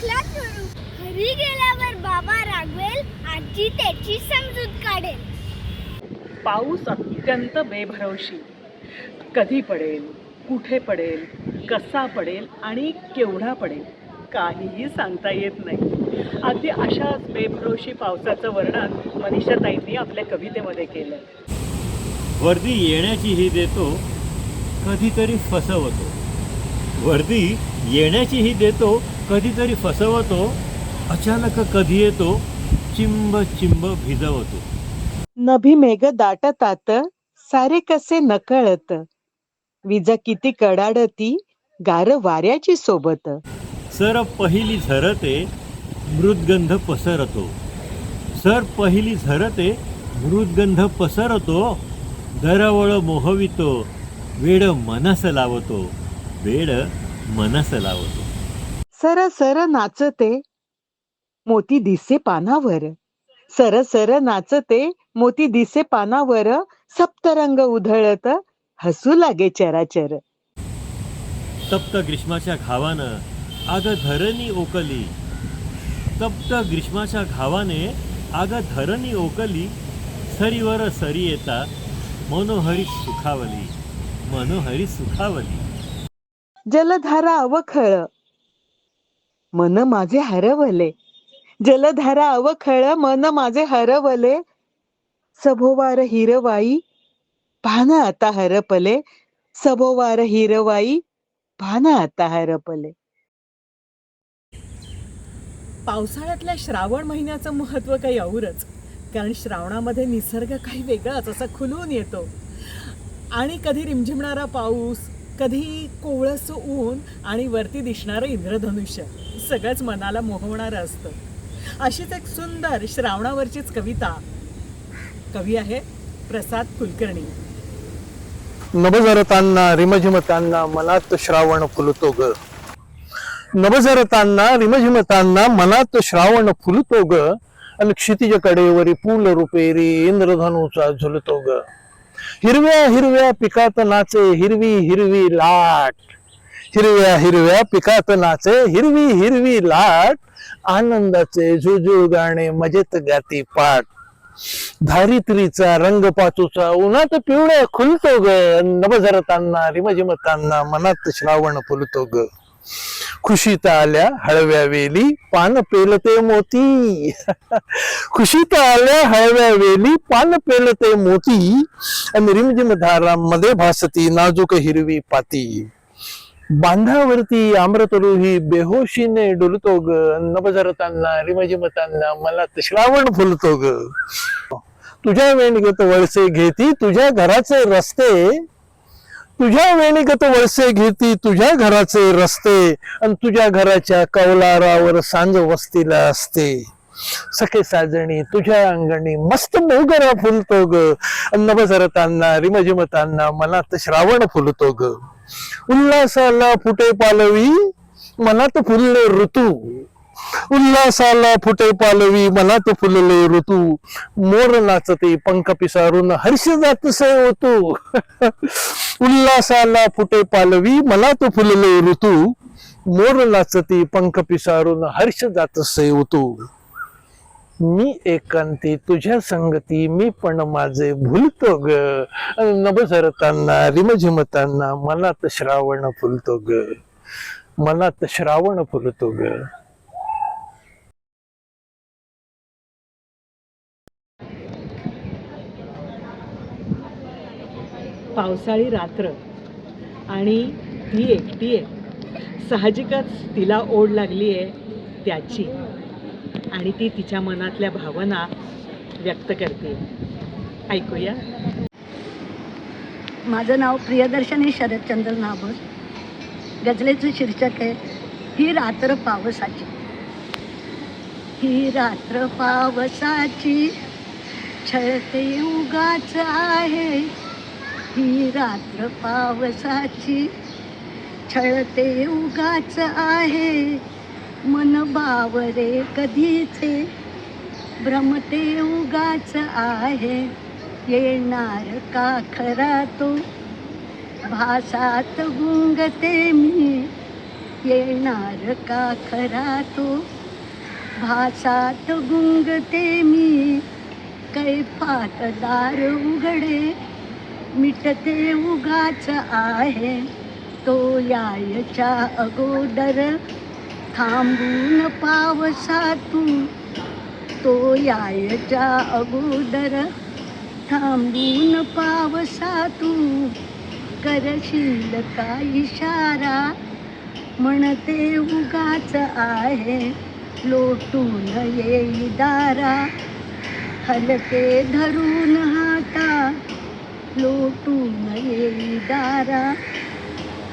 दाखला करू. घरी गेल्यावर बाबा रागवेल, आजी त्याची समजूत काढेल. पाऊस अत्यंत बेभरवशी. कधी पडेल, कुठे पडेल, कसा पडेल आणि केवढा पडेल काहीही सांगता येत नाही. अगदी अशाच बेभरवशी पावसाचं वर्णन मनीषाताईंनी आपल्या कवितेमध्ये केलं. वर्दी येण्याचीही देतो, कधीतरी फसवतो. वर्दी येण्याचीही देतो, कधीतरी फसवतो. अचानक कधी येतो, चिंब चिंब भिजवतो. नभी मेघ दाटतात, सारे कसे नकळत. विजा किती कडाडती, गार वाऱ्याची सोबत. सर पहिली झरते, मृदगंध पसरतो. सर पहिली झरते, मृदगंध पसरतो. दरवळ मोहवितो, वेड मनस लावतो. वेड मनस लावतो. सर सर नाचते, मोती दिसे पानावर. सर सर नाचते, मोती दिसे पानावर. सप्तरंग उधळत, हसू लागे चराचर. तप्त ग्रीष्माच्या घावानं आग धरणी ओकली. तप्त ग्रीष्माच्या घावाने आग धरणी ओकली. सरीवर सरी येता, मनोहरी सुखावली. मनोहरी सुखावली. जलधारा अवखळ, मन माझे हरवले. जलधारा अवखळ, मन माझे हरवले. सभोवार हिरवाई, पान आता हरपले. सभोवार हिरवाई, पान आता हरपले. पावसाळ्यातल्या श्रावण महिन्याचं महत्त्व काही औरच. कारण श्रावणामध्ये निसर्ग काही वेगळाच असा खुलून येतो. आणि कधी रिमझिमणारा पाऊस, कधी कोवळंसं ऊन आणि वरती दिसणारं इंद्रधनुष्य सगळंच मनाला मोहवणारं असतं. अशीच एक सुंदर श्रावणावरचीच कविता. कवी आहे प्रसाद कुलकर्णी. नभजरतांना रिमझिमतांना मनात श्रावण फुलतो ग. नभजरतांना रिमझिमतांना मनात श्रावण फुलतो ग. आणि क्षितिज कडेवरी फूल रुपेरी इंद्रधनुचा झुलतो ग. हिरव्या हिरव्या पिकात नाचे हिरवी हिरवी लाट. हिरव्या हिरव्या पिकात नाचे हिरवी हिरवी लाट. आनंदाचे झुळझुळ गाणे मजेत गाती पाठ. धारित्रीचा रंग पाचूचा उन्हात पिवळ्या खुलतो ग. नभजरतांना रिमझिमतांना मनात श्रावण फुलतो ग. खुशीत आल्या हळव्या वेली पान पेलते मोती. खुशीत आल्या हळव्या वेली पान पेलते मोती. आणि रिमझिम धारांमध्ये भासती नाजूक हिरवी पाती. बांधावरती आम्रतरुही बेहोशीने डुलतो ग. नभजरतांना रिमझिमतांना मनात श्रावण फुलतो ग. तुझ्या वेणीगत वळसे घेती तुझ्या घराचे रस्ते. तुझ्या वेणीगत वळसे घेती तुझ्या घराचे रस्ते. आणि तुझ्या घराच्या कौलारावर सांज वस्तीला असते. सखे साजणी तुझ्या अंगणी मस्त मोगरा फुलतो ग. नभजरतांना रिमझिमतांना मनात श्रावण फुलतो ग. उल्हासाला फुटे पालवी मनात फुलले ऋतू. उल्हासाला फुटे पालवी मनात फुलले ऋतू. मोर नाचते पंख पिसारून हर्ष जातसे होतो. उल्हासाला फुटे पालवी मनात फुलले ऋतू. मोर नाचते पंख पिसारून हर्ष जातसे होतो. मी एकांती तुझ्या संगती मी पण माझे भुलतो ग. नभजरतांना रिमझिमतांना मनात श्रावण फुलतो ग. मनात श्रावण फुलतो ग. पावसाळी रात्र आणि ती एकटी आहे. साहजिकच तिला ओढ लागली आहे त्याची आणि ती तिच्या मनातल्या भावना व्यक्त करते. ऐकूया. माझं नाव प्रियदर्शनी शरदचंद्र नाभर. गझलेचं शीर्षक आहे ही रात्र पावसाची. ही रात्र पावसाची छळते उगाच आहे. ही रात्र पावसाची छळते उगाच आहे. मन बावरे कधीचे भ्रमते उगाच आहे. येणार का खरा तो भासात गुंगते मी. येणार का खरा तो, भासात गुंगते मी कैफात दार उघडे, मिटते उगाच आहे तो यायच्या अगोदर, थांबून पावसातू तो यायच्या अगोदर, थांबून पावसातू करशील का इशारा, म्हणते उगाच आहे लोटून येई दारा, हलके धरून हाता लोटून येई दारा,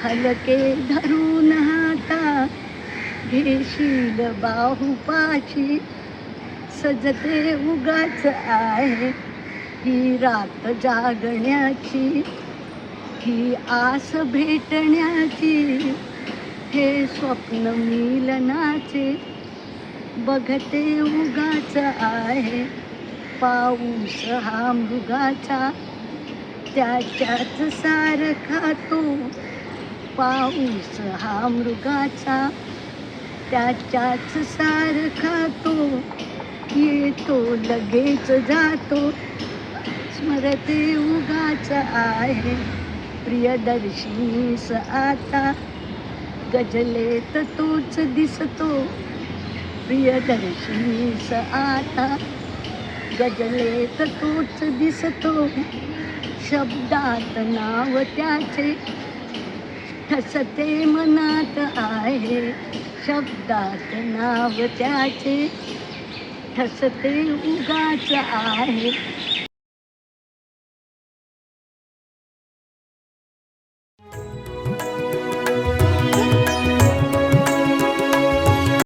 हलके धरून हाता घेशील बाहुपाशी, सजते उगाच आहे ही रात जागण्याची, ही आस भेटण्याची, हे स्वप्न मिलनाचे, बघते उगाच आहे पाऊस हा मृगाचा, त्याच्याच सारखा तो पाऊस हा मृगाचा, त्याच्याच सारखा तो, येतो लगेच जातो, स्मरते उगाच आहे प्रियदर्शिनीस आता, गजलेत तोच दिसतो प्रियदर्शिनीस आता, गजलेत तोच दिसतो, शब्दात नाव त्याचे ठसते मनात आहे, शब्दात नाव त्याचे ठसते उगाच आहे